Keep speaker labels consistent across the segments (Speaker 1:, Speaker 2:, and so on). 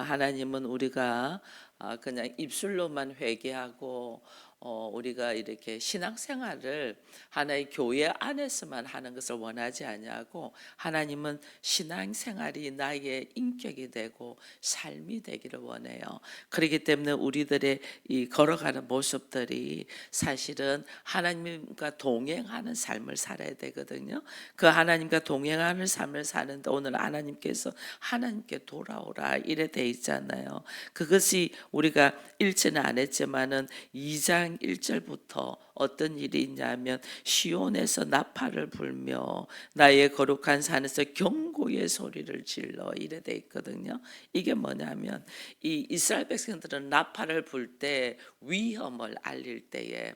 Speaker 1: 하나님은 우리가 그냥 입술로만 회개하고 우리가 이렇게 신앙생활을 하나의 교회 안에서만 하는 것을 원하지 아니하고, 하나님은 신앙생활이 나의 인격이 되고 삶이 되기를 원해요. 그렇기 때문에 우리들의 이 걸어가는 모습들이 사실은 하나님과 동행하는 삶을 살아야 되거든요. 그 하나님과 동행하는 삶을 사는데 오늘 하나님께 돌아오라 이래 돼 있잖아요. 그것이 우리가 읽지는 안 했지만은 2장 1절부터 어떤 일이 있냐면, 시온에서 나팔을 불며 나의 거룩한 산에서 경고의 소리를 질러 이래 돼 있거든요. 이게 뭐냐면, 이 이스라엘 백성들은 나팔을 불 때 위험을 알릴 때에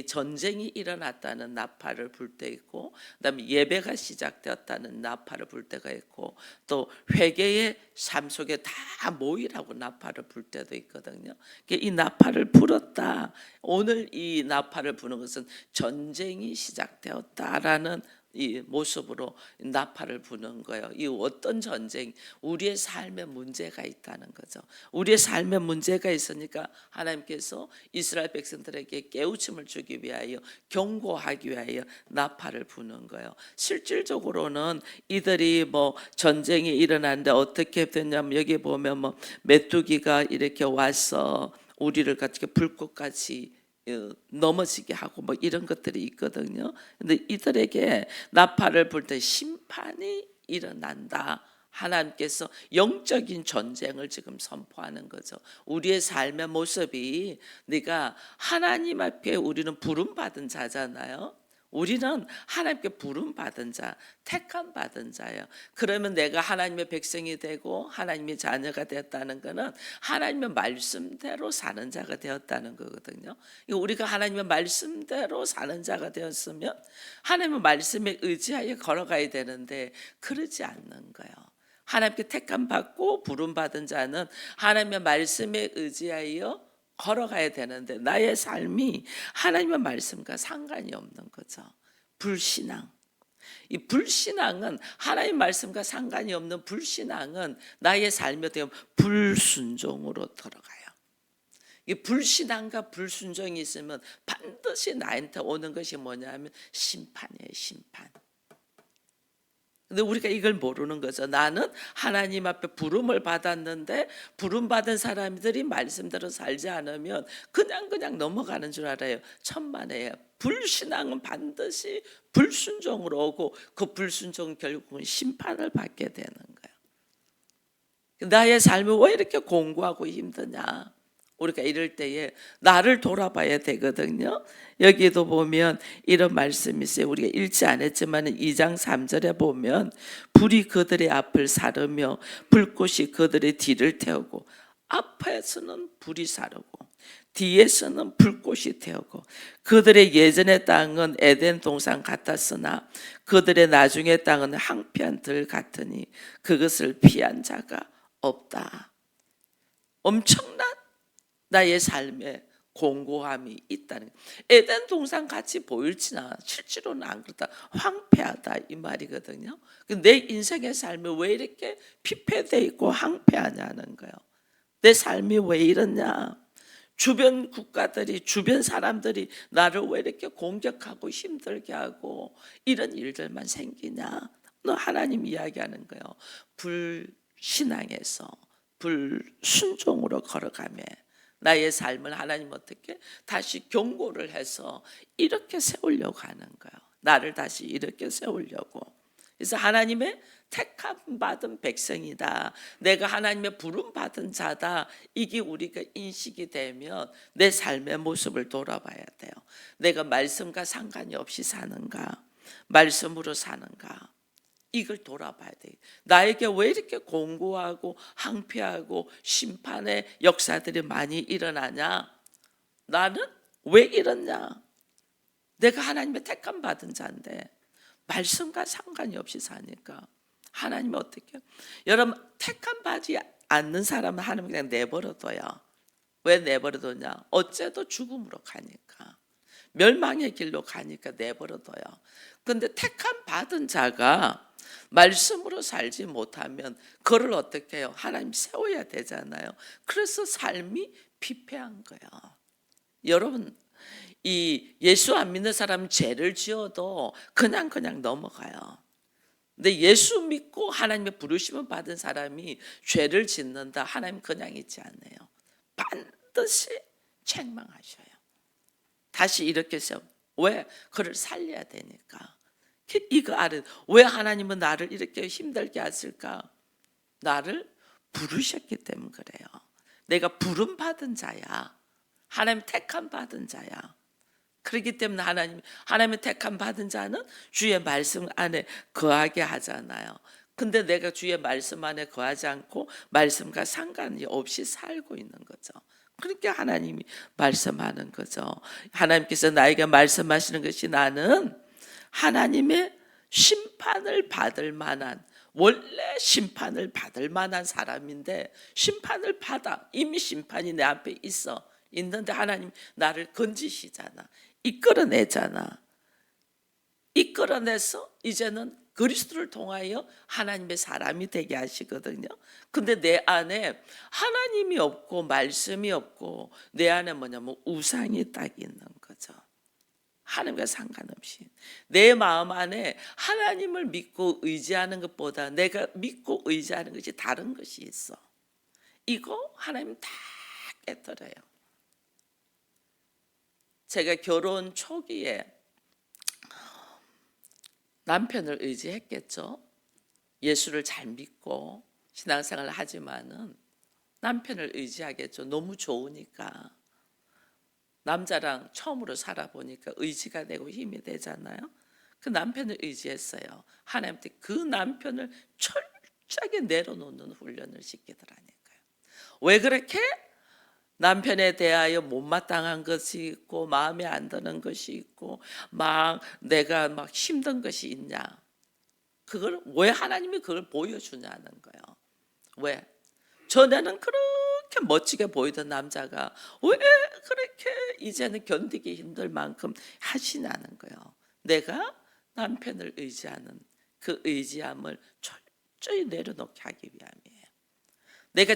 Speaker 1: 전쟁이 일어났다는 나팔을 불 때 있고, 그다음에 예배가 시작되었다는 나팔을 불 때가 있고, 또 회개의 삶 속에 다 모이라고 나팔을 불 때도 있거든요. 이 나팔을 불었다. 오늘 이 나팔을 부는 것은 전쟁이 시작되었다라는 이 모습으로 나팔을 부는 거예요. 이 어떤 전쟁? 우리의 삶에 문제가 있다는 거죠. 우리의 삶에 문제가 있으니까 하나님께서 이스라엘 백성들에게 깨우침을 주기 위하여, 경고하기 위하여 나팔을 부는 거예요. 실질적으로는 이들이 전쟁이 일어났는데 어떻게 됐냐면, 여기 보면 메뚜기가 이렇게 와서 우리를 같이 불꽃같이 넘어지게 하고 이런 것들이 있거든요. 근데 이들에게 나팔을 불 때 심판이 일어난다. 하나님께서 영적인 전쟁을 지금 선포하는 거죠. 우리의 삶의 모습이, 네가 하나님 앞에, 우리는 부름받은 자잖아요. 우리는 하나님께 부름받은 자, 택함 받은 자예요. 그러면 내가 하나님의 백성이 되고 하나님의 자녀가 되었다는 것은 하나님의 말씀대로 사는 자가 되었다는 거거든요. 우리가 하나님의 말씀대로 사는 자가 되었으면 하나님의 말씀에 의지하여 걸어가야 되는데, 그러지 않는 거예요. 하나님께 택함 받고 부름받은 자는 하나님의 말씀에 의지하여 걸어가야 되는데, 나의 삶이 하나님의 말씀과 상관이 없는 거죠. 불신앙. 이 불신앙은, 하나님 말씀과 상관이 없는 불신앙은 나의 삶에 대한 불순종으로 들어가요. 이 불신앙과 불순종이 있으면 반드시 나한테 오는 것이 뭐냐면 심판이에요. 심판. 근데 우리가 이걸 모르는 거죠. 나는 하나님 앞에 부름을 받았는데, 부름받은 사람들이 말씀대로 살지 않으면 그냥 넘어가는 줄 알아요. 천만에요. 불신앙은 반드시 불순종으로 오고, 그 불순종은 결국은 심판을 받게 되는 거예요. 나의 삶이 왜 이렇게 공고하고 힘드냐? 우리가 이럴 때에 나를 돌아봐야 되거든요. 여기도 보면 이런 말씀이 있어요. 우리가 읽지 않았지만 2장 3절에 보면, 불이 그들의 앞을 사르며 불꽃이 그들의 뒤를 태우고, 앞에서는 불이 사르고 뒤에서는 불꽃이 태우고, 그들의 예전의 땅은 에덴 동산 같았으나 그들의 나중의 땅은 황폐한 들 같으니 그것을 피한 자가 없다. 엄청난 나의 삶에 공고함이 있다는 거예요. 에덴 동산 같이 보일지나 실제로는 안 그렇다. 황폐하다 이 말이거든요. 내 인생의 삶이 왜 이렇게 피폐돼 있고 황폐하냐는 거예요. 내 삶이 왜 이러냐? 주변 국가들이, 주변 사람들이 나를 왜 이렇게 공격하고 힘들게 하고 이런 일들만 생기냐? 하나님 이야기하는 거예요. 불신앙에서 불순종으로 걸어가며 나의 삶을 하나님 어떻게 다시 경고를 해서 이렇게 세우려고 하는 거예요. 나를 다시 이렇게 세우려고. 그래서 하나님의 택함 받은 백성이다, 내가 하나님의 부름 받은 자다, 이게 우리가 인식이 되면 내 삶의 모습을 돌아봐야 돼요. 내가 말씀과 상관이 없이 사는가, 말씀으로 사는가, 이걸 돌아봐야 돼. 나에게 왜 이렇게 공고하고 황폐하고 심판의 역사들이 많이 일어나냐? 나는 왜 이러냐? 내가 하나님의 택함 받은 자인데 말씀과 상관이 없이 사니까 하나님이 어떻게? 여러분, 택함 받지 않는 사람은 하나님 그냥 내버려둬요. 왜 내버려두냐? 어째도 죽음으로 가니까, 멸망의 길로 가니까 내버려둬요. 근데 택함 받은 자가 말씀으로 살지 못하면 그를 어떻게 해요? 하나님 세워야 되잖아요. 그래서 삶이 피폐한 거예요. 여러분, 이 예수 안 믿는 사람은 죄를 지어도 그냥 넘어가요. 근데 예수 믿고 하나님의 부르심을 받은 사람이 죄를 짓는다, 하나님 그냥 있지 않네요. 반드시 책망하셔요. 다시 이렇게 해서 왜? 그를 살려야 되니까. 이거 알아요. 왜 하나님은 나를 이렇게 힘들게 하실까? 나를 부르셨기 때문에 그래요. 내가 부름 받은 자야. 하나님 택함 받은 자야. 그렇기 때문에 하나님의 택함 받은 자는 주의 말씀 안에 거하게 하잖아요. 근데 내가 주의 말씀 안에 거하지 않고 말씀과 상관이 없이 살고 있는 거죠. 그러니까 하나님이 말씀하는 거죠. 하나님께서 나에게 말씀하시는 것이 나는 하나님의 심판을 받을 만한, 원래 심판을 받을 만한 사람인데 심판을 받아. 이미 심판이 내 앞에 있는데 하나님 나를 건지시잖아. 이끌어내잖아. 이끌어내서 이제는 그리스도를 통하여 하나님의 사람이 되게 하시거든요. 근데 내 안에 하나님이 없고 말씀이 없고 내 안에 뭐냐면 우상이 딱 있는 거죠. 하나님과 상관없이 내 마음 안에 하나님을 믿고 의지하는 것보다 내가 믿고 의지하는 것이 다른 것이 있어. 이거 하나님 다 깨뜨려요. 제가 결혼 초기에 남편을 의지했겠죠. 예수를 잘 믿고 신앙생활을 하지만은 남편을 의지하겠죠. 너무 좋으니까. 남자랑 처음으로 살아보니까 의지가 되고 힘이 되잖아요. 그 남편을 의지했어요. 하나님한테 그 남편을 철저하게 내려놓는 훈련을 시키더라니까요. 왜 그렇게? 남편에 대하여 못마땅한 것이 있고 마음에 안 드는 것이 있고 막 내가 막 힘든 것이 있냐. 그걸 왜 하나님이 그걸 보여주냐는 거예요. 왜? 전에는 그렇게 멋지게 보이던 남자가 왜 그렇게 이제는 견디기 힘들 만큼 하시냐는 거예요. 내가 남편을 의지하는 그 의지함을 철저히 내려놓게 하기 위함이에요. 내가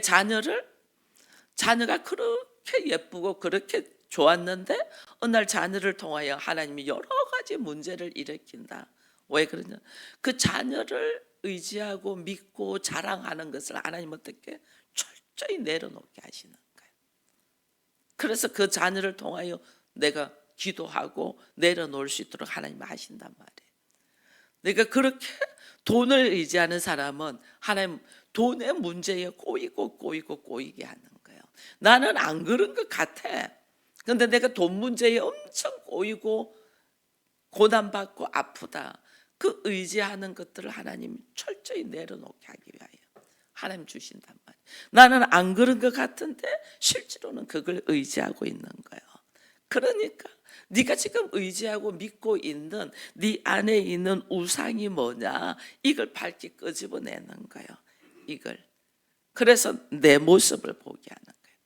Speaker 1: 자녀가 그렇게 예쁘고 그렇게 좋았는데 어느 날 자녀를 통하여 하나님이 여러 가지 문제를 일으킨다. 왜 그러냐? 그 자녀를 의지하고 믿고 자랑하는 것을 하나님 어떻게 철저히 내려놓게 하시는 거예요. 그래서 그 자녀를 통하여 내가 기도하고 내려놓을 수 있도록 하나님 하신단 말이에요. 내가 그렇게 돈을 의지하는 사람은 하나님 돈의 문제에 꼬이게 하는 거예요. 나는 안 그런 것 같아. 그런데 내가 돈 문제에 엄청 꼬이고 고난받고 아프다. 그 의지하는 것들을 하나님 철저히 내려놓게 하기 위하여 하나님 주신단 말이에요. 나는 안 그런 것 같은데 실제로는 그걸 의지하고 있는 거예요. 그러니까 네가 지금 의지하고 믿고 있는 네 안에 있는 우상이 뭐냐, 이걸 밝게 끄집어내는 거예요. 이걸. 그래서 내 모습을 보게 하는 거예요.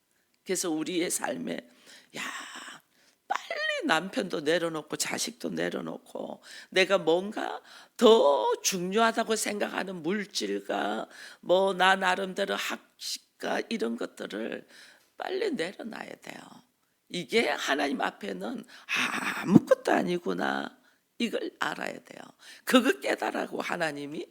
Speaker 1: 그래서 우리의 삶에 빨리 남편도 내려놓고 자식도 내려놓고 내가 뭔가 더 중요하다고 생각하는 물질과 뭐 나 나름대로 학식과 이런 것들을 빨리 내려놔야 돼요. 이게 하나님 앞에는 아무것도 아니구나, 이걸 알아야 돼요. 그거 깨달으라고 하나님이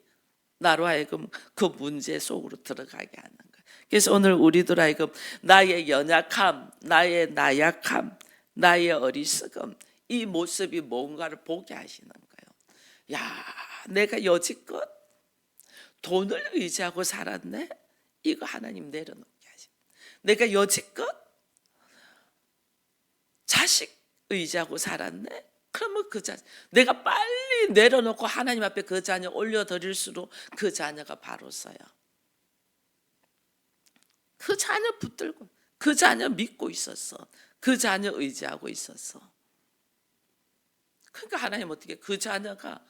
Speaker 1: 나로 하여금 그 문제 속으로 들어가게 하는 거예요. 그래서 오늘 우리들 하여금 나의 연약함, 나의 나약함, 나의 어리석음, 이 모습이 뭔가를 보게 하시는 거예요. 내가 여지껏 돈을 의지하고 살았네? 이거 하나님 내려놓게 하시. 내가 여지껏 자식 의지하고 살았네? 그러면 그 자녀, 내가 빨리 내려놓고 하나님 앞에 그 자녀 올려드릴수록 그 자녀가 바로 서요. 그 자녀 붙들고, 그 자녀 믿고 있었어. 그 자녀 의지하고 있었어. 그러니까 하나님 어떻게 그 자녀가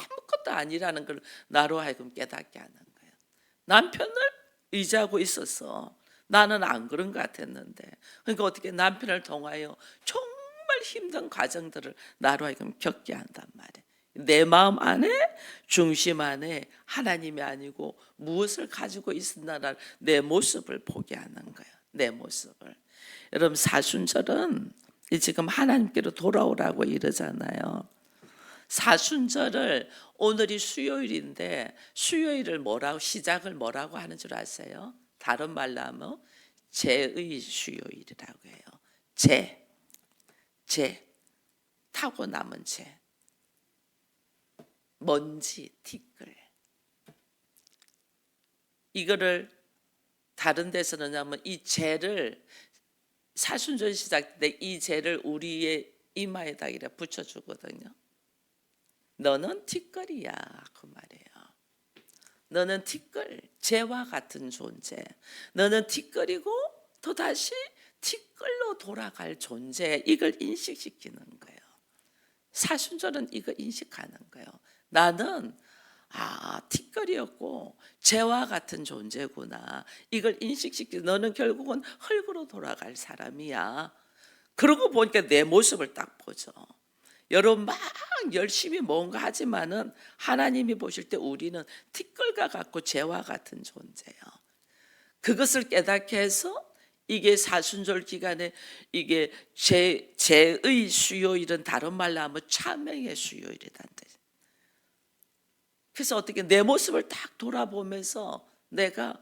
Speaker 1: 아무것도 아니라는 걸 나로 하여금 깨닫게 하는 거예요. 남편을 의지하고 있었어. 나는 안 그런 것 같았는데. 그러니까 어떻게 남편을 통하여 정말 힘든 과정들을 나로 하여금 겪게 한단 말이에요. 내 마음 안에, 중심 안에 하나님이 아니고 무엇을 가지고 있었나라는 내 모습을 보게 하는 거예요. 내 모습을. 여러분, 사순절은 지금 하나님께로 돌아오라고 이러잖아요. 사순절을, 오늘이 수요일인데 수요일을 뭐라고, 시작을 뭐라고 하는 줄 아세요? 다른 말로 하면 죄의 수요일이라고 해요. 죄, 타고 남은 죄, 먼지, 티끌. 이거를 다른 데서는 하면 이 죄를, 사순절 시작 때 이 죄를 우리의 이마에다 이렇게 붙여주거든요. 너는 티끌이야, 그 말이에요. 너는 티끌, 죄와 같은 존재. 너는 티끌이고 또다시 티끌로 돌아갈 존재. 이걸 인식시키는 거예요. 사순절은 이거 인식하는 거예요. 나는 티끌이었고 죄와 같은 존재구나. 이걸 인식시키고 너는 결국은 흙으로 돌아갈 사람이야. 그러고 보니까 내 모습을 딱 보죠. 여러분, 막 열심히 뭔가 하지만은 하나님이 보실 때 우리는 티끌과 같고 죄와 같은 존재예요. 그것을 깨닫게 해서 이게 사순절 기간에 이게 죄의 수요일은 다른 말로 하면 참회의 수요일이란 뜻. 그래서 어떻게 내 모습을 딱 돌아보면서 내가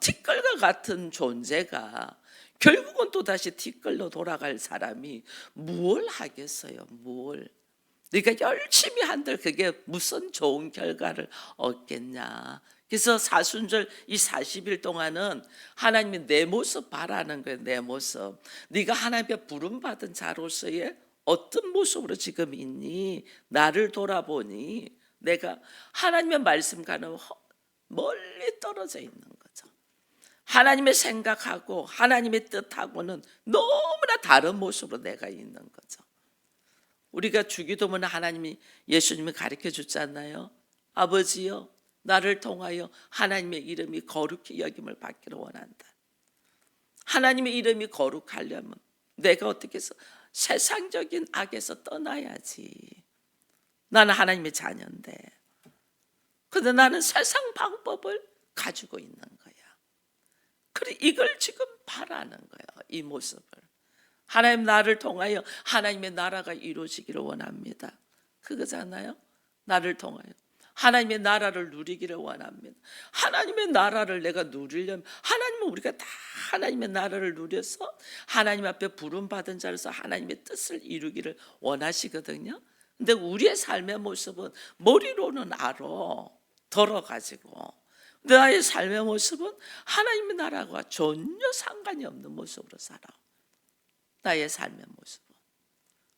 Speaker 1: 티끌과 같은 존재가 결국은 또 다시 티끌로 돌아갈 사람이 뭘 하겠어요? 뭘? 네가 열심히 한들 그게 무슨 좋은 결과를 얻겠냐? 그래서 사순절 이 40일 동안은 하나님이 내 모습 바라는 거예요. 내 모습. 네가 하나님의 부름받은 자로서의 어떤 모습으로 지금 있니? 나를 돌아보니 내가 하나님의 말씀과는 멀리 떨어져 있는 거죠. 하나님의 생각하고 하나님의 뜻하고는 너무나 다른 모습으로 내가 있는 거죠. 우리가 주기도문에 하나님이, 예수님이 가르쳐 줬잖아요. 아버지여, 나를 통하여 하나님의 이름이 거룩히 여김을 받기를 원한다. 하나님의 이름이 거룩하려면 내가 어떻게 해서 세상적인 악에서 떠나야지. 나는 하나님의 자녀인데, 근데 나는 세상 방법을 가지고 있는 거야. 그래, 이걸 지금 바라는 거야. 이 모습을. 하나님, 나를 통하여 하나님의 나라가 이루어지기를 원합니다. 그거잖아요. 나를 통하여 하나님의 나라를 누리기를 원합니다. 하나님의 나라를 내가 누리려면, 하나님은 우리가 다 하나님의 나라를 누려서 하나님 앞에 부름받은 자로서 하나님의 뜻을 이루기를 원하시거든요. 근데 우리의 삶의 모습은 머리로는 알아, 덜어가지고, 나의 삶의 모습은 하나님의 나라와 전혀 상관이 없는 모습으로 살아. 나의 삶의 모습은.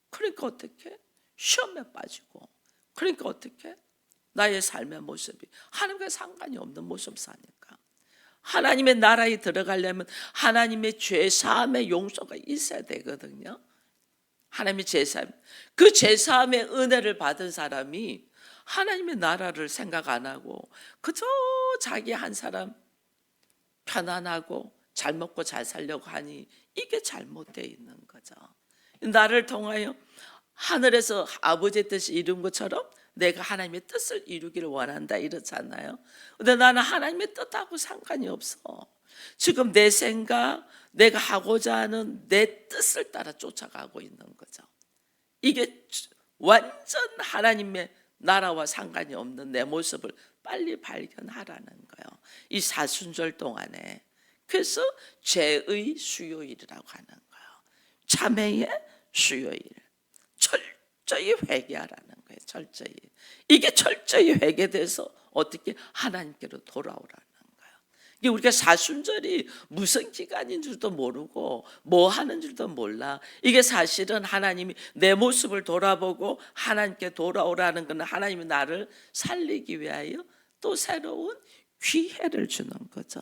Speaker 1: 그러니까 어떻게? 시험에 빠지고, 그러니까 어떻게? 나의 삶의 모습이 하나님과 상관이 없는 모습 사니까. 하나님의 나라에 들어가려면 하나님의 죄사함의 용서가 있어야 되거든요. 하나님의 죄사함, 그 죄사함의 은혜를 받은 사람이 하나님의 나라를 생각 안 하고 그저 자기 한 사람 편안하고 잘 먹고 잘 살려고 하니 이게 잘못되어 있는 거죠. 나를 통하여 하늘에서 아버지의 뜻이 이룬 것처럼 내가 하나님의 뜻을 이루기를 원한다 이러잖아요. 근데 나는 하나님의 뜻하고 상관이 없어. 지금 내 생각, 내가 하고자 하는 내 뜻을 따라 쫓아가고 있는 거죠. 이게 완전 하나님의 나라와 상관이 없는 내 모습을 빨리 발견하라는 거예요. 이 사순절 동안에. 그래서 죄의 수요일이라고 하는 거예요. 참회의 수요일. 철저히 회개하라는 거예요. 철저히. 이게 철저히 회개돼서 어떻게 하나님께로 돌아오라는 거예요. 이게 우리가 사순절이 무슨 기간인 줄도 모르고 뭐 하는 줄도 몰라. 이게 사실은 하나님이 내 모습을 돌아보고 하나님께 돌아오라는 건 하나님이 나를 살리기 위하여 또 새로운 기회를 주는 거죠.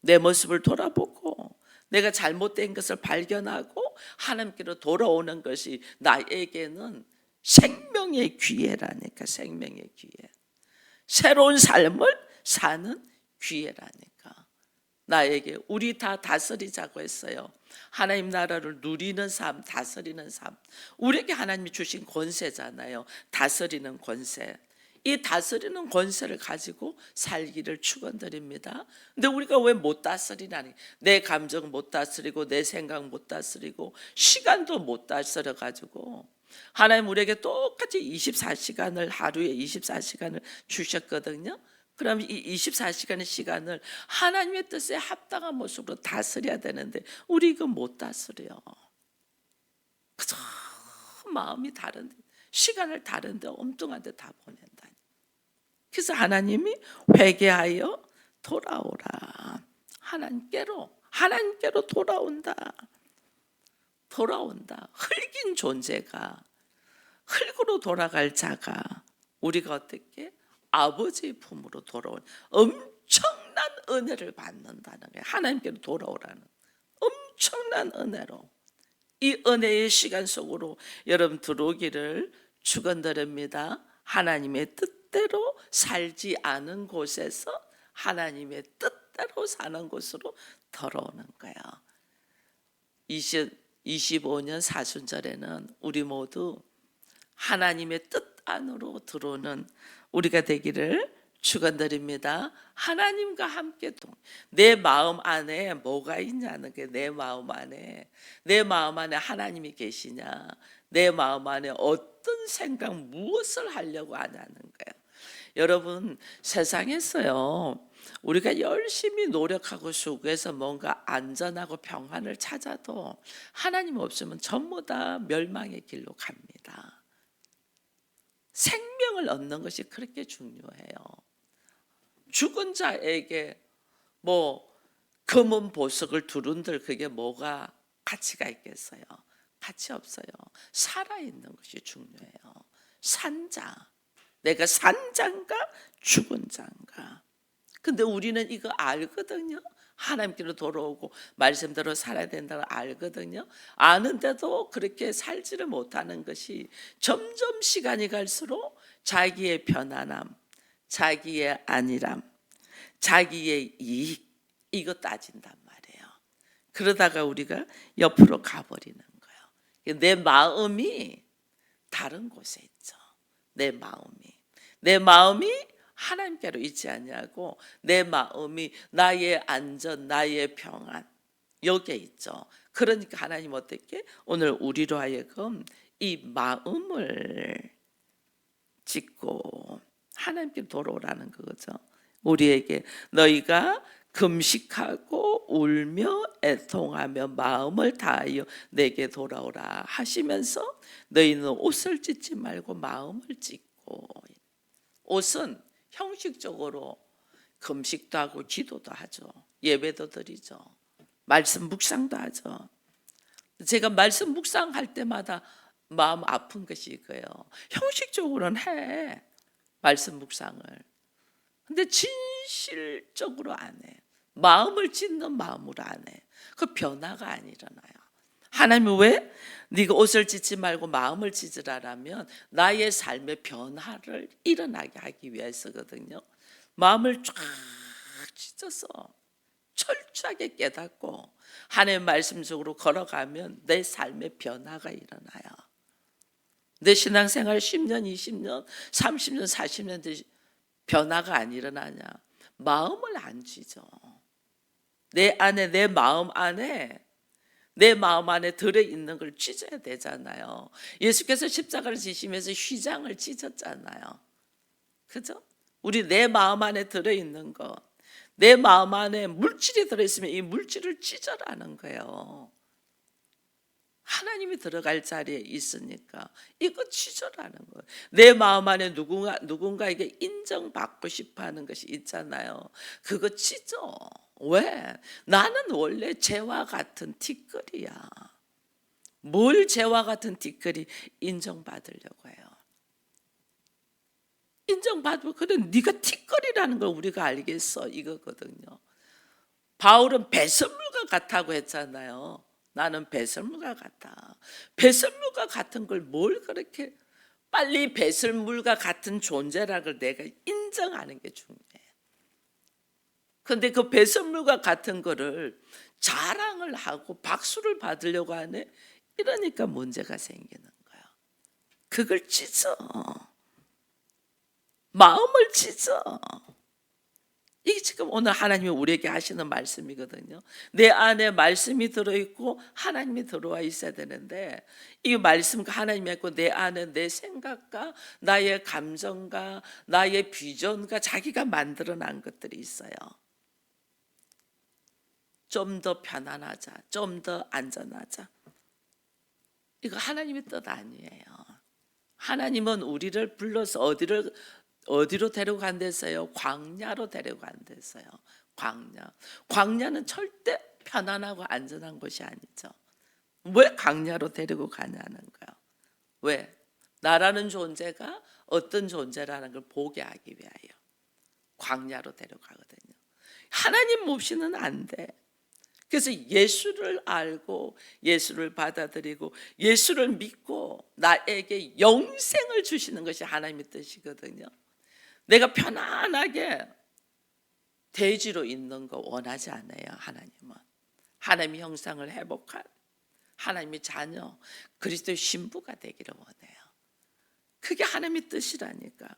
Speaker 1: 내 모습을 돌아보고 내가 잘못된 것을 발견하고 하나님께로 돌아오는 것이 나에게는 생명의 기회라니까. 생명의 기회. 새로운 삶을 사는 기회라니까. 나에게 우리 다 다스리자고 했어요. 하나님 나라를 누리는 삶, 다스리는 삶. 우리에게 하나님이 주신 권세잖아요. 다스리는 권세. 이 다스리는 권세를 가지고 살기를 축원드립니다. 근데 우리가 왜 못 다스리나니? 내 감정 못 다스리고 내 생각 못 다스리고 시간도 못 다스려 가지고 하나님 우리에게 똑같이 24시간을 하루에 24시간을 주셨거든요. 그럼 이 24시간의 시간을 하나님의 뜻에 합당한 모습으로 다스려야 되는데 우리 이거 못 다스려요. 그저 마음이 다른데 시간을 다른데 엉뚱한 데 다 보낸다니. 그래서 하나님이 회개하여 돌아오라. 하나님께로 돌아온다. 흙인 존재가 흙으로 돌아갈 자가 우리가 어떻게 아버지의 품으로 돌아온 엄청난 은혜를 받는다는 거예요. 하나님께로 돌아오라는 엄청난 은혜로 이 은혜의 시간 속으로 여러분 들어오기를 축원드립니다. 하나님의 뜻대로 살지 않은 곳에서 하나님의 뜻대로 사는 곳으로 돌아오는 거예요. 25년 사순절에는 우리 모두 하나님의 뜻 안으로 들어오는 우리가 되기를 축원드립니다. 하나님과 함께 내 마음 안에 뭐가 있냐는 게 내 마음 안에 하나님이 계시냐, 내 마음 안에 어떤 생각 무엇을 하려고 하냐는 거예요. 여러분 세상에서요 우리가 열심히 노력하고 수고해서 뭔가 안전하고 평안을 찾아도 하나님 없으면 전부 다 멸망의 길로 갑니다. 생명을 얻는 것이 그렇게 중요해요. 죽은 자에게 뭐 금은 보석을 두른들 그게 뭐가 가치가 있겠어요? 가치 없어요. 살아있는 것이 중요해요. 산자, 내가 산 자인가 죽은 자인가. 근데 우리는 이거 알거든요. 하나님께로 돌아오고 말씀대로 살아야 된다고 알거든요. 아는데도 그렇게 살지를 못하는 것이 점점 시간이 갈수록 자기의 편안함, 자기의 안일함, 자기의 이익 이거 따진단 말이에요. 그러다가 우리가 옆으로 가버리는 거예요. 내 마음이 다른 곳에 있죠. 내 마음이 하나님께로 있지 않냐고 내 마음이 나의 안전, 나의 평안 여기에 있죠. 그러니까 하나님 어떻게 오늘 우리로 하여금 이 마음을 짓고 하나님께 돌아오라는 거죠. 우리에게 너희가 금식하고 울며 애통하며 마음을 다하여 내게 돌아오라 하시면서 너희는 옷을 찢지 말고 마음을 찢고 옷은 형식적으로 금식도 하고 기도도 하죠. 예배도 드리죠. 말씀 묵상도 하죠. 제가 말씀 묵상할 때마다 마음 아픈 것이 이거예요. 형식적으로는 해. 말씀 묵상을. 근데 진실적으로 안 해. 마음을 찢는 마음으로 안 해. 그 변화가 안 일어나요. 하나님은 왜? 네가 옷을 찢지 말고 마음을 찢으라라면 나의 삶의 변화를 일어나게 하기 위해서거든요. 마음을 쫙 찢어서 철저하게 깨닫고 하나님의 말씀 속으로 걸어가면 내 삶의 변화가 일어나요. 내 신앙생활 10년, 20년, 30년, 40년 된 변화가 안 일어나냐? 마음을 안 찢어. 내 마음 안에 들어있는 걸 찢어야 되잖아요. 예수께서 십자가를 지시면서 휘장을 찢었잖아요. 그죠? 우리 내 마음 안에 들어있는 거, 내 마음 안에 물질이 들어있으면 이 물질을 찢어라는 거예요. 하나님이 들어갈 자리에 있으니까 이거 찢어라는 거예요. 내 마음 안에 누군가에게 인정받고 싶어하는 것이 있잖아요. 그거 찢어. 왜? 나는 원래 쟤와 같은 티끌이야. 뭘 쟤와 같은 티끌이 인정받으려고 해요. 인정받으면 그래 네가 티끌이라는 걸 우리가 알겠어 이거거든요. 바울은 배설물과 같다고 했잖아요. 나는 배설물과 같다. 배설물과 같은 걸 뭘 그렇게 빨리 배설물과 같은 존재라고 내가 인정하는 게 중요해. 근데 그 배설물과 같은 거를 자랑을 하고 박수를 받으려고 하네. 이러니까 문제가 생기는 거야. 그걸 찢어. 마음을 찢어. 이게 지금 오늘 하나님이 우리에게 하시는 말씀이거든요. 내 안에 말씀이 들어있고 하나님이 들어와 있어야 되는데, 이 말씀과 하나님이 있고 내 안에 내 생각과 나의 감정과 나의 비전과 자기가 만들어낸 것들이 있어요. 좀 더 편안하자, 좀 더 안전하자. 이거 하나님의 뜻 아니에요. 하나님은 우리를 불러서 어디로 데려간댔어요? 광야로 데려간댔어요. 광야는 절대 편안하고 안전한 곳이 아니죠. 왜 광야로 데리고 가냐는 거예요. 왜? 나라는 존재가 어떤 존재라는 걸 보게 하기 위하여 광야로 데려가거든요. 하나님 없이는 안 돼. 그래서 예수를 알고 예수를 받아들이고 예수를 믿고 나에게 영생을 주시는 것이 하나님의 뜻이거든요. 내가 편안하게 대지로 있는 거 원하지 않아요. 하나님은 하나님의 형상을 회복한 하나님의 자녀 그리스도의 신부가 되기를 원해요. 그게 하나님의 뜻이라니까.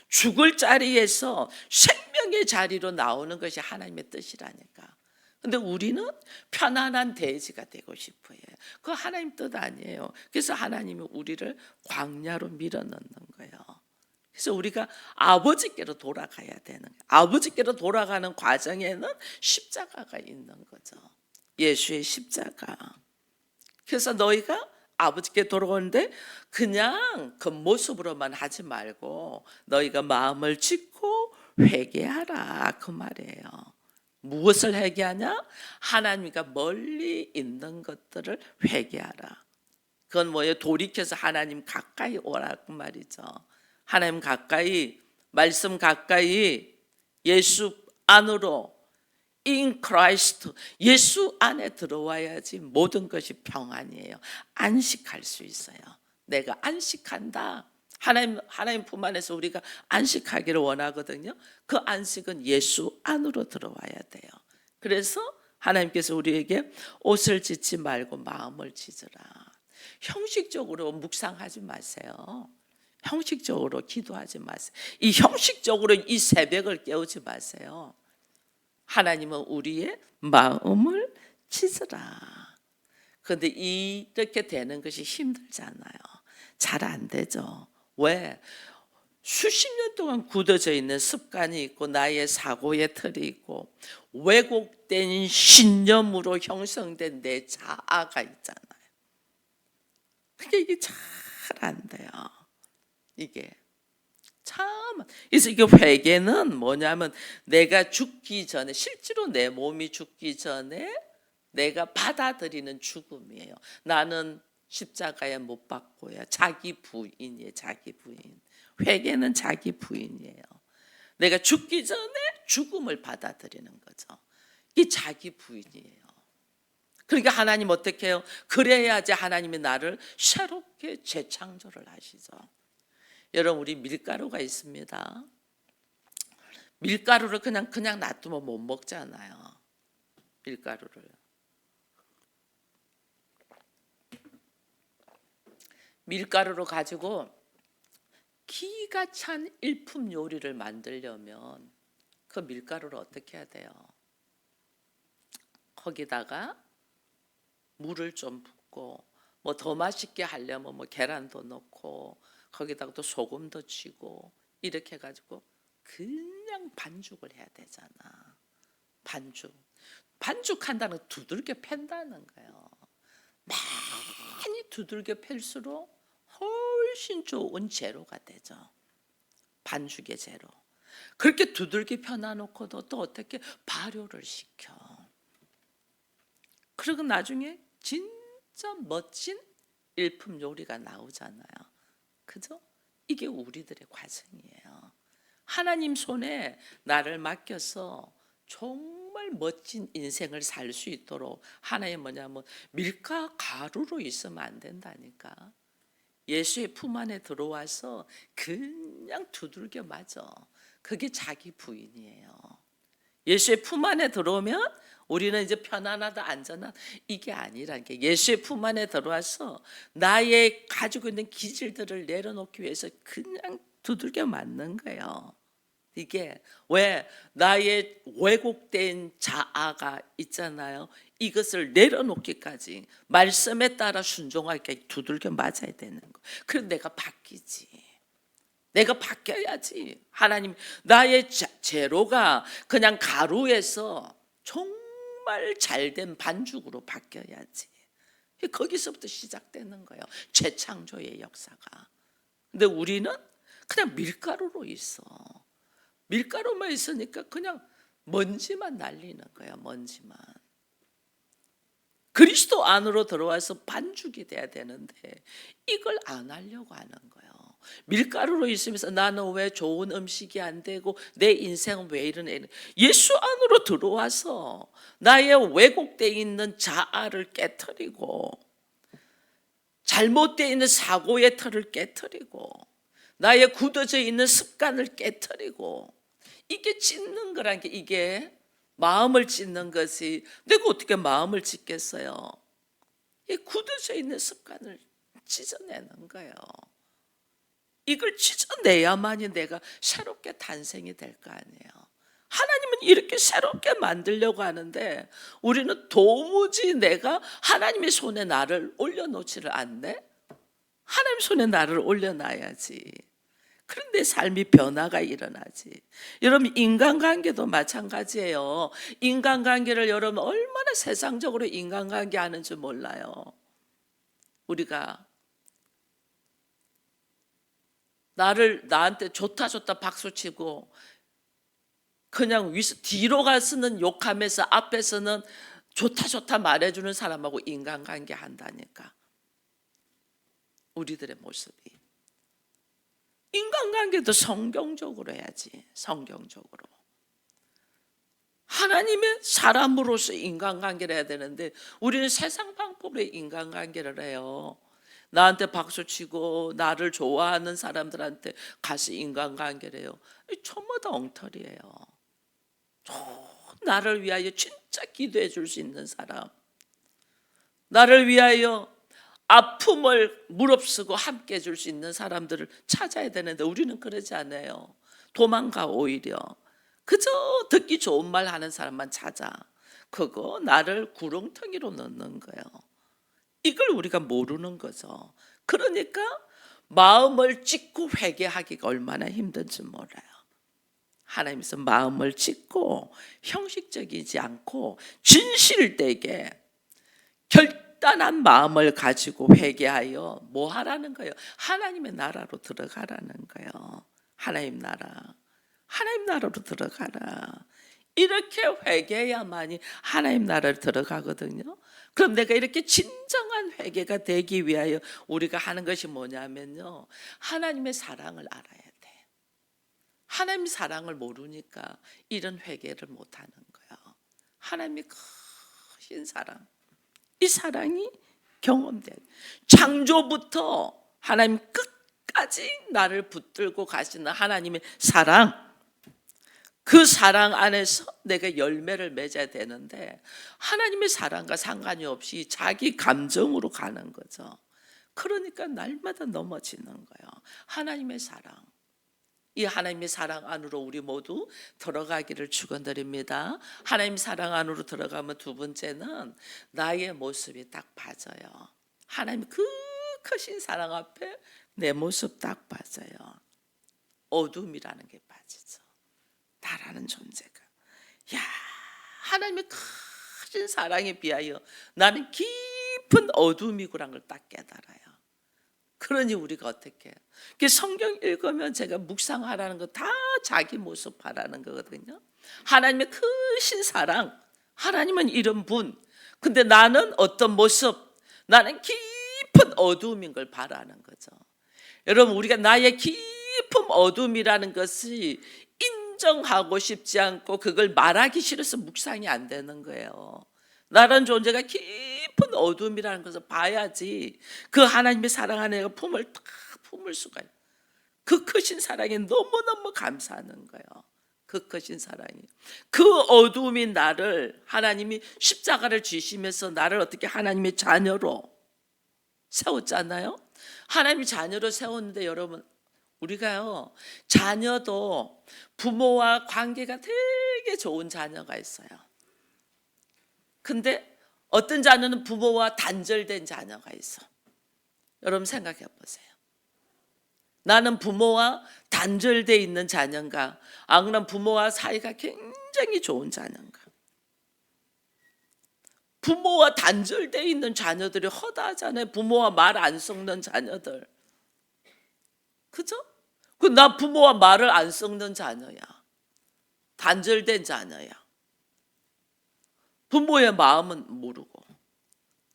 Speaker 1: 죽을 자리에서 생명의 자리로 나오는 것이 하나님의 뜻이라니까. 근데 우리는 편안한 대지가 되고 싶어요. 그거 하나님 뜻 아니에요. 그래서 하나님이 우리를 광야로 밀어넣는 거예요. 그래서 우리가 아버지께로 돌아가야 되는 거예요. 아버지께로 돌아가는 과정에는 십자가가 있는 거죠. 예수의 십자가. 그래서 너희가 아버지께 돌아오는데 그냥 겉모습으로만 하지 말고 너희가 마음을 짓고 회개하라 그 말이에요. 무엇을 회개하냐? 하나님과 멀리 있는 것들을 회개하라. 그건 뭐예요? 돌이켜서 하나님 가까이 오라고 말이죠. 하나님 가까이, 말씀 가까이, 예수 안으로, in Christ, 예수 안에 들어와야지 모든 것이 평안이에요. 안식할 수 있어요. 내가 안식한다. 하나님 품 안에서 우리가 안식하기를 원하거든요. 그 안식은 예수 안으로 들어와야 돼요. 그래서 하나님께서 우리에게 옷을 찢지 말고 마음을 찢으라. 형식적으로 묵상하지 마세요. 형식적으로 기도하지 마세요. 이 형식적으로 이 새벽을 깨우지 마세요. 하나님은 우리의 마음을 찢으라. 그런데 이렇게 되는 것이 힘들잖아요. 잘 안 되죠. 왜? 수십 년 동안 굳어져 있는 습관이 있고 나의 사고의 틀이 있고 왜곡된 신념으로 형성된 내 자아가 있잖아요. 그게 이게 잘 안 돼요. 이게 참. 그래서 이게 회개는 뭐냐면 내가 죽기 전에, 실제로 내 몸이 죽기 전에 내가 받아들이는 죽음이에요. 나는 십자가에 못 박고요. 자기 부인이에요. 자기 부인. 회개는 자기 부인이에요. 내가 죽기 전에 죽음을 받아들이는 거죠. 이 자기 부인이에요. 그러니까 하나님 어떻게 해요? 그래야지 하나님이 나를 새롭게 재창조를 하시죠. 여러분, 우리 밀가루가 있습니다. 밀가루를 그냥 놔두면 못 먹잖아요. 밀가루를. 밀가루로 가지고 기가 찬 일품 요리를 만들려면 그 밀가루를 어떻게 해야 돼요? 거기다가 물을 좀 붓고 뭐 더 맛있게 하려면 뭐 계란도 넣고 거기다가 또 소금도 치고 이렇게 해가지고 그냥 반죽을 해야 되잖아. 반죽한다는 두들겨 팬다는 거예요. 많이 두들겨 팰수록 훨씬 좋은 재료가 되죠. 반죽의 재료. 그렇게 두들겨 펴놔놓고도 또 어떻게 발효를 시켜. 그리고 나중에 진짜 멋진 일품 요리가 나오잖아요. 그죠? 이게 우리들의 과정이에요. 하나님 손에 나를 맡겨서 정말 멋진 인생을 살 수 있도록 하나님 뭐냐면 밀가 가루로 있으면 안 된다니까. 예수의 품 안에 들어와서 그냥 두들겨 맞아. 그게 자기 부인이에요. 예수의 품 안에 들어오면 우리는 이제 편안하다, 안전하다, 이게 아니라는 게, 예수의 품 안에 들어와서 나의 가지고 있는 기질들을 내려놓기 위해서 그냥 두들겨 맞는 거예요. 이게 왜? 나의 왜곡된 자아가 있잖아요. 이것을 내려놓기까지 말씀에 따라 순종하게 두들겨 맞아야 되는 거. 그럼 내가 바뀌지. 내가 바뀌어야지. 하나님, 나의 재료가 그냥 가루에서 정말 잘된 반죽으로 바뀌어야지. 거기서부터 시작되는 거예요. 재창조의 역사가. 근데 우리는 그냥 밀가루로 있어. 밀가루만 있으니까 그냥 먼지만 날리는 거야. 먼지만. 그리스도 안으로 들어와서 반죽이 돼야 되는데 이걸 안 하려고 하는 거예요. 밀가루로 있으면서 나는 왜 좋은 음식이 안 되고 내 인생은 왜 이러네. 예수 안으로 들어와서 나의 왜곡되어 있는 자아를 깨트리고 잘못되어 있는 사고의 틀을 깨트리고 나의 굳어져 있는 습관을 깨트리고, 이게 찢는 거란 게, 이게 마음을 찢는 것이, 내가 어떻게 마음을 찢겠어요? 이 굳어져 있는 습관을 찢어내는 거예요. 이걸 찢어내야만이 내가 새롭게 탄생이 될 거 아니에요. 하나님은 이렇게 새롭게 만들려고 하는데 우리는 도무지 내가 하나님의 손에 나를 올려놓지를 않네. 하나님 손에 나를 올려놔야지. 그런 내 삶이 변화가 일어나지. 여러분, 인간관계도 마찬가지예요. 인간관계를 여러분 얼마나 세상적으로 인간관계 하는지 몰라요. 우리가 나한테 좋다 박수치고 그냥 뒤로 가서는 욕하면서 앞에서는 좋다 말해주는 사람하고 인간관계 한다니까. 우리들의 모습이. 인간관계도 성경적으로 해야지. 성경적으로. 하나님의 사람으로서 인간관계를 해야 되는데 우리는 세상 방법으로 인간관계를 해요. 나한테 박수치고 나를 좋아하는 사람들한테 가서 인간관계를 해요. 전부 다 엉터리예요. 나를 위하여 진짜 기도해 줄 수 있는 사람, 나를 위하여 아픔을 무릅쓰고 함께 해줄 수 있는 사람들을 찾아야 되는데 우리는 그러지 않아요. 도망가. 오히려 그저 듣기 좋은 말 하는 사람만 찾아. 그거 나를 구렁텅이로 넣는 거예요. 이걸 우리가 모르는 거죠. 그러니까 마음을 찢고 회개하기가 얼마나 힘든지 몰라요. 하나님께서 마음을 찢고 형식적이지 않고 진실되게 결단한 마음을 가지고 회개하여 뭐 하라는 거예요? 하나님의 나라로 들어가라는 거예요. 하나님 나라로 들어가라. 이렇게 회개해야만이 하나님 나라를 들어가거든요. 그럼 내가 이렇게 진정한 회개가 되기 위하여 우리가 하는 것이 뭐냐면요, 하나님의 사랑을 알아야 돼. 하나님 사랑을 모르니까 이런 회개를 못하는 거예요. 하나님의 크신 사랑, 이 사랑이 경험된, 창조부터 하나님 끝까지 나를 붙들고 가시는 하나님의 사랑, 그 사랑 안에서 내가 열매를 맺어야 되는데 하나님의 사랑과 상관이 없이 자기 감정으로 가는 거죠. 그러니까 날마다 넘어지는 거예요. 하나님의 사랑, 이 하나님의 사랑 안으로 우리 모두 들어가기를 축원드립니다. 하나님 사랑 안으로 들어가면 두 번째는 나의 모습이 딱 빠져요. 하나님 그 크신 사랑 앞에 내 모습 딱 빠져요. 어둠이라는 게 빠지죠. 나라는 존재가. 야, 하나님의 크신 사랑에 비하여 나는 깊은 어둠이구라는 걸 딱 깨달아요. 그러니 우리가 어떻게 해요? 성경 읽으면 제가 묵상하라는 거 다 자기 모습 하라는 거거든요. 하나님의 크신 사랑, 하나님은 이런 분, 근데 나는 어떤 모습, 나는 깊은 어둠인 걸 바라는 거죠. 여러분, 우리가 나의 깊은 어둠이라는 것이 인정하고 싶지 않고 그걸 말하기 싫어서 묵상이 안 되는 거예요. 나라는 존재가 깊은 어둠이라는 것을 봐야지 그 하나님의 사랑 안에 품을 수가 있어요. 그 크신 사랑에 너무너무 감사하는 거예요. 그 크신 사랑이. 그 어둠이 나를 하나님이 십자가를 지시면서 나를 어떻게 하나님의 자녀로 세웠잖아요. 하나님이 자녀로 세웠는데 여러분, 우리가요, 자녀도 부모와 관계가 되게 좋은 자녀가 있어요. 근데 어떤 자녀는 부모와 단절된 자녀가 있어. 여러분 생각해 보세요. 나는 부모와 단절돼 있는 자녀인가? 아니면 부모와 사이가 굉장히 좋은 자녀인가? 부모와 단절돼 있는 자녀들이 허다하잖아요. 부모와 말 안 섞는 자녀들. 그죠? 나 부모와 말을 안 섞는 자녀야. 단절된 자녀야. 부모의 마음은 모르고.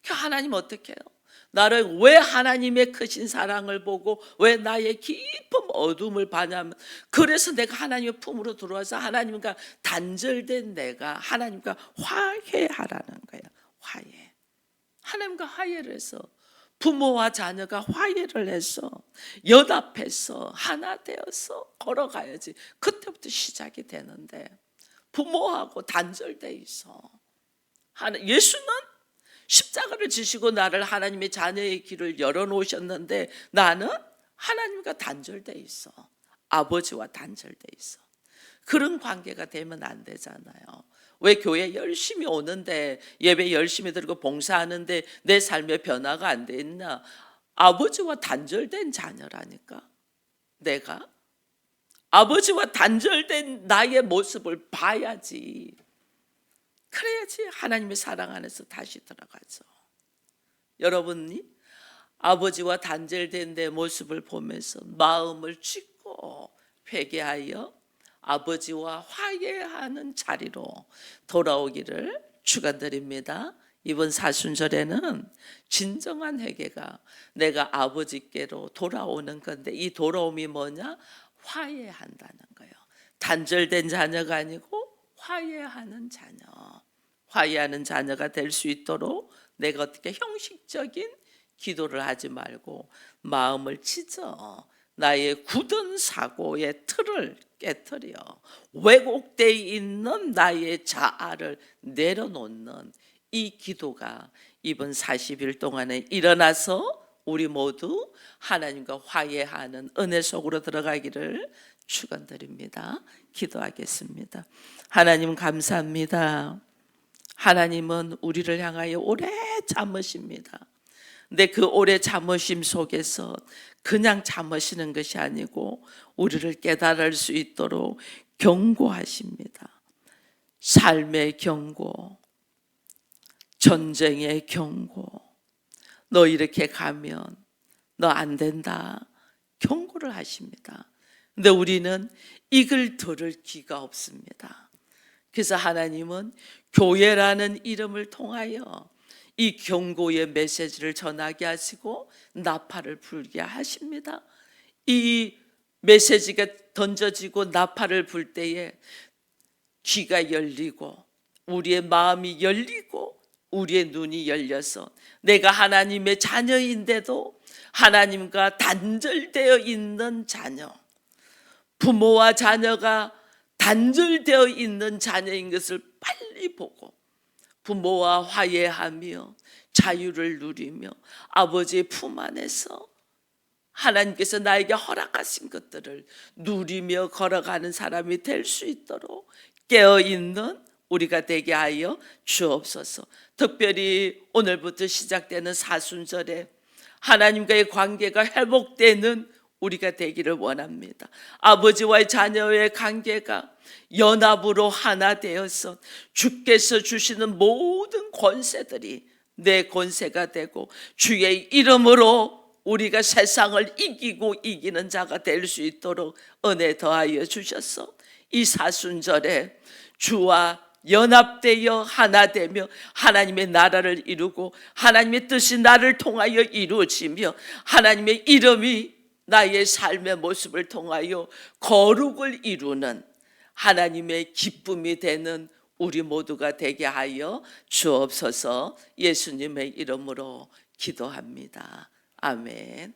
Speaker 1: 하나님 어떻게 해요? 나를 왜 하나님의 크신 사랑을 보고 왜 나의 깊은 어둠을 봐냐면, 그래서 내가 하나님의 품으로 들어와서 하나님과 단절된 내가 하나님과 화해하라는 거예요. 화해. 하나님과 화해를 해서 부모와 자녀가 화해를 해서 연합해서 하나 되어서 걸어가야지. 그때부터 시작이 되는데 부모하고 단절돼 있어. 예수는 십자가를 지시고 나를 하나님의 자녀의 길을 열어놓으셨는데 나는 하나님과 단절돼 있어. 아버지와 단절돼 있어. 그런 관계가 되면 안 되잖아요. 왜 교회 열심히 오는데, 예배 열심히 드리고 봉사하는데 내 삶의 변화가 안 돼 있나? 아버지와 단절된 자녀라니까. 내가 아버지와 단절된 나의 모습을 봐야지. 그래야지 하나님의 사랑 안에서 다시 들어가죠. 여러분이 아버지와 단절된 내 모습을 보면서 마음을 찢고 회개하여 아버지와 화해하는 자리로 돌아오기를 축원드립니다. 이번 사순절에는 진정한 회개가 내가 아버지께로 돌아오는 건데, 이 돌아옴이 뭐냐? 화해한다는 거예요. 단절된 자녀가 아니고 화해하는 자녀. 화해하는 자녀가 될 수 있도록 내가 어떻게 형식적인 기도를 하지 말고 마음을 찢어 나의 굳은 사고의 틀을 깨트려 왜곡되어 있는 나의 자아를 내려놓는 이 기도가 이번 40일 동안에 일어나서 우리 모두 하나님과 화해하는 은혜 속으로 들어가기를 축원드립니다. 기도하겠습니다. 하나님 감사합니다. 하나님은 우리를 향하여 오래 참으십니다. 근데 그 오래 참으심 속에서 그냥 참으시는 것이 아니고 우리를 깨달을 수 있도록 경고하십니다. 삶의 경고, 전쟁의 경고, 너 이렇게 가면 너 안 된다, 경고를 하십니다. 근데 우리는 이걸 들을 기가 없습니다. 그래서 하나님은 교회라는 이름을 통하여 이 경고의 메시지를 전하게 하시고 나팔을 불게 하십니다. 이 메시지가 던져지고 나팔을 불 때에 귀가 열리고 우리의 마음이 열리고 우리의 눈이 열려서 내가 하나님의 자녀인데도 하나님과 단절되어 있는 자녀, 부모와 자녀가 단절되어 있는 자녀인 것을 빨리 보고 부모와 화해하며 자유를 누리며 아버지의 품 안에서 하나님께서 나에게 허락하신 것들을 누리며 걸어가는 사람이 될 수 있도록 깨어있는 우리가 되게 하여 주옵소서. 특별히 오늘부터 시작되는 사순절에 하나님과의 관계가 회복되는 우리가 되기를 원합니다. 아버지와의 자녀의 관계가 연합으로 하나 되어서 주께서 주시는 모든 권세들이 내 권세가 되고 주의 이름으로 우리가 세상을 이기고 이기는 자가 될 수 있도록 은혜 더하여 주셔서 이 사순절에 주와 연합되어 하나 되며 하나님의 나라를 이루고 하나님의 뜻이 나를 통하여 이루어지며 하나님의 이름이 나의 삶의 모습을 통하여 거룩을 이루는 하나님의 기쁨이 되는 우리 모두가 되게 하여 주옵소서. 예수님의 이름으로 기도합니다. 아멘.